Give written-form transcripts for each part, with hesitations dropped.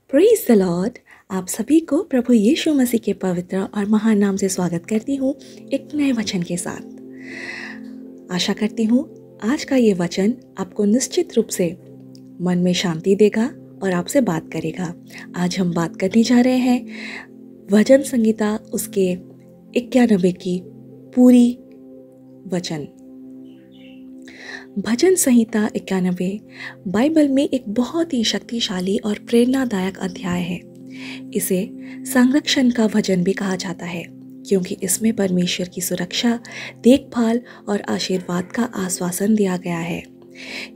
Praise the Lord. आप सभी को प्रभु यीशु मसीह के पवित्र और महान नाम से स्वागत करती हूँ एक नए वचन के साथ। आशा करती हूँ आज का ये वचन आपको निश्चित रूप से मन में शांति देगा और आपसे बात करेगा। आज हम बात करने जा रहे हैं भजन संहिता उसके 91 की पूरी वचन। भजन संहिता 91 बाइबल में एक बहुत ही शक्तिशाली और प्रेरणादायक अध्याय है। इसे संरक्षण का भजन भी कहा जाता है क्योंकि इसमें परमेश्वर की सुरक्षा, देखभाल और आशीर्वाद का आश्वासन दिया गया है।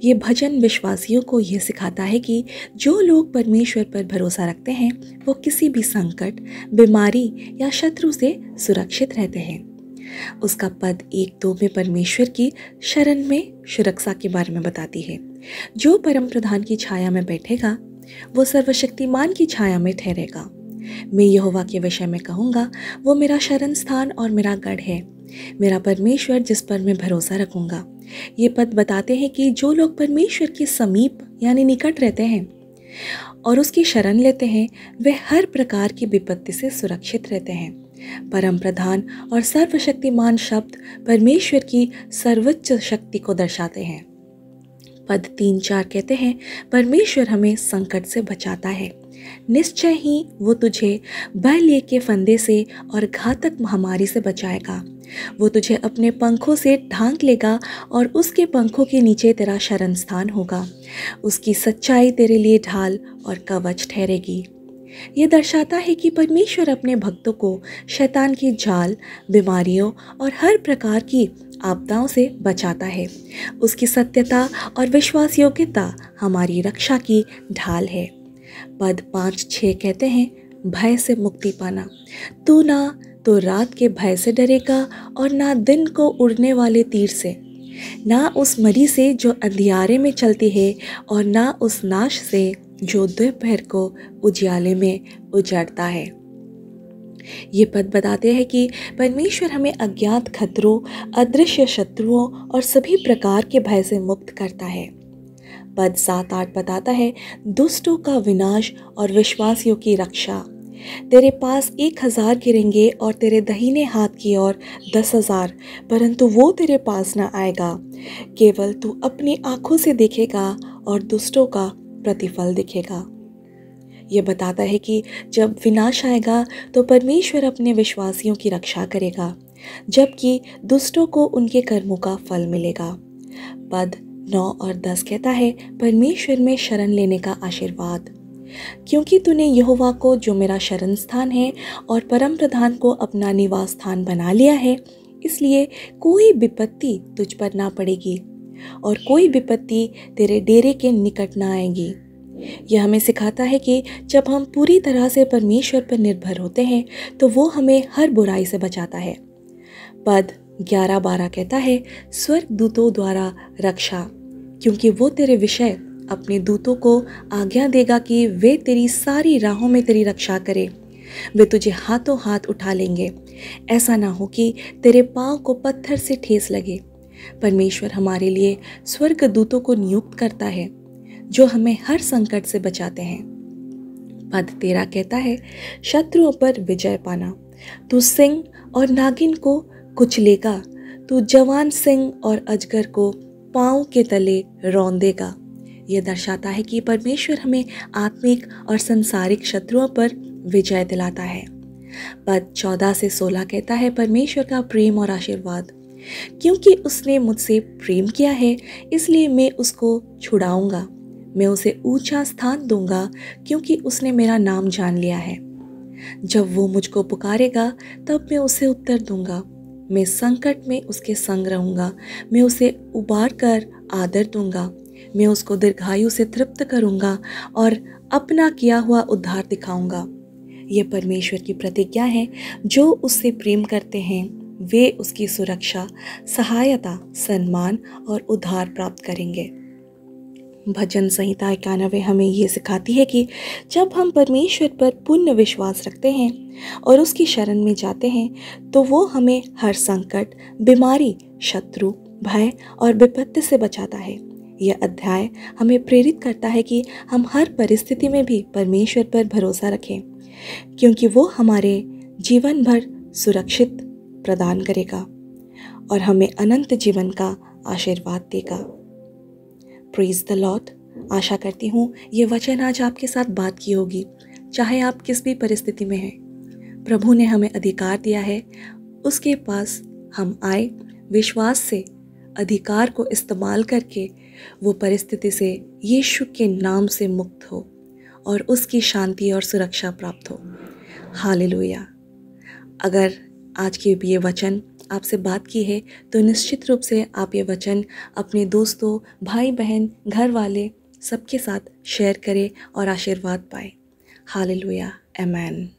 ये भजन विश्वासियों को यह सिखाता है कि जो लोग परमेश्वर पर भरोसा रखते हैं वो किसी भी संकट, बीमारी या शत्रु से सुरक्षित रहते हैं। उसका पद 1-2 में परमेश्वर की शरण में सुरक्षा के बारे में बताती है। जो परम प्रधान की छाया में बैठेगा वो सर्वशक्तिमान की छाया में ठहरेगा। मैं यहोवा के विषय में कहूँगा, वो मेरा शरण स्थान और मेरा गढ़ है, मेरा परमेश्वर जिस पर मैं भरोसा रखूँगा। ये पद बताते हैं कि जो लोग परमेश्वर के समीप यानी निकट रहते हैं और उसकी शरण लेते हैं वे हर प्रकार की विपत्ति से सुरक्षित रहते हैं। परम प्रधान और सर्वशक्तिमान शब्द परमेश्वर की सर्वोच्च शक्ति को दर्शाते हैं। पद 3-4 कहते हैं, परमेश्वर हमें संकट से बचाता है, निश्चय ही वो तुझे बलि के फंदे से और घातक महामारी से बचाएगा। वो तुझे अपने पंखों से ढांक लेगा और उसके पंखों के नीचे तेरा शरण स्थान होगा। उसकी सच्चाई तेरे लिए ढाल और कवच ठहरेगी। ये दर्शाता है कि परमेश्वर अपने भक्तों को शैतान की जाल, बीमारियों और हर प्रकार की आपदाओं से बचाता है। उसकी सत्यता और विश्वास योग्यता हमारी रक्षा की ढाल है। पद 5-6 कहते हैं, भय से मुक्ति पाना। तू ना तो रात के भय से डरेगा और ना दिन को उड़ने वाले तीर से, ना उस मरी से जो अंधियारे में चलती है और ना उस नाश से जो दोपहर को उजियाले में उजड़ता है। ये पद बताते हैं कि परमेश्वर हमें अज्ञात खतरों, अदृश्य शत्रुओं और सभी प्रकार के भय से मुक्त करता है। पद 7-8 बताता है, दुष्टों का विनाश और विश्वासियों की रक्षा। तेरे पास 1000 गिरेंगे और तेरे दाहिने हाथ की ओर 10,000, परंतु वो तेरे पास न आएगा। केवल तू अपनी आंखों से देखेगा और दुष्टों का प्रतिफल दिखेगा। यह बताता है कि जब विनाश आएगा तो परमेश्वर अपने विश्वासियों की रक्षा करेगा, जबकि दुष्टों को उनके कर्मों का फल मिलेगा। पद 9 और 10 कहता है, परमेश्वर में शरण लेने का आशीर्वाद। क्योंकि तूने यहोवा को जो मेरा शरण स्थान है और परम प्रधान को अपना निवास स्थान बना लिया है, इसलिए कोई विपत्ति तुझ पर ना पड़ेगी और कोई विपत्ति तेरे डेरे के निकट ना आएगी। यह हमें सिखाता है कि जब हम पूरी तरह से परमेश्वर पर निर्भर होते हैं तो वो हमें हर बुराई से बचाता है। पद 11-12 कहता है, स्वर्ग दूतों द्वारा रक्षा, क्योंकि वो तेरे विषय अपने दूतों को आज्ञा देगा कि वे तेरी सारी राहों में तेरी रक्षा करें। वे तुझे हाथों हाथ उठा लेंगे, ऐसा ना हो कि तेरे पाँव को पत्थर से ठेस लगे। परमेश्वर हमारे लिए स्वर्ग दूतों को नियुक्त करता है जो हमें हर संकट से बचाते हैं। पद 13 कहता है, शत्रुओं पर विजय पाना। तू सिंह और नागिन को कुचलेगा, तू जवान सिंह और अजगर को पाँव के तले रौंदेगा। यह दर्शाता है कि परमेश्वर हमें आत्मिक और संसारिक शत्रुओं पर विजय दिलाता है। पद 14-16 कहता है, परमेश्वर का प्रेम और आशीर्वाद। क्योंकि उसने मुझसे प्रेम किया है इसलिए मैं उसको छुड़ाऊंगा, मैं उसे ऊंचा स्थान दूंगा, क्योंकि उसने मेरा नाम जान लिया है। जब वो मुझको पुकारेगा तब मैं उसे उत्तर दूंगा। मैं संकट में उसके संग रहूंगा, मैं उसे उबार कर आदर दूंगा। मैं उसको दीर्घायु से तृप्त करूंगा और अपना किया हुआ उद्धार दिखाऊंगा। यह परमेश्वर की प्रतिज्ञा है। जो उससे प्रेम करते हैं वे उसकी सुरक्षा, सहायता, सम्मान और उद्धार प्राप्त करेंगे। भजन संहिता 91 हमें ये सिखाती है कि जब हम परमेश्वर पर पूर्ण विश्वास रखते हैं और उसकी शरण में जाते हैं तो वो हमें हर संकट, बीमारी, शत्रु, भय और विपत्ति से बचाता है। यह अध्याय हमें प्रेरित करता है कि हम हर परिस्थिति में भी परमेश्वर पर भरोसा रखें, क्योंकि वो हमारे जीवन भर सुरक्षित प्रदान करेगा और हमें अनंत जीवन का आशीर्वाद देगा। Praise the Lord. आशा करती हूँ ये वचन आज आपके साथ बात की होगी, चाहे आप किस भी परिस्थिति में हैं। प्रभु ने हमें अधिकार दिया है, उसके पास हम आए विश्वास से, अधिकार को इस्तेमाल करके वो परिस्थिति से यीशु के नाम से मुक्त हो और उसकी शांति और सुरक्षा प्राप्त हो। हालेलुया। अगर आज के ये वचन आपसे बात की है तो निश्चित रूप से आप ये वचन अपने दोस्तों, भाई बहन, घर वाले सबके साथ शेयर करें और आशीर्वाद पाएं। हालेलुया। आमेन।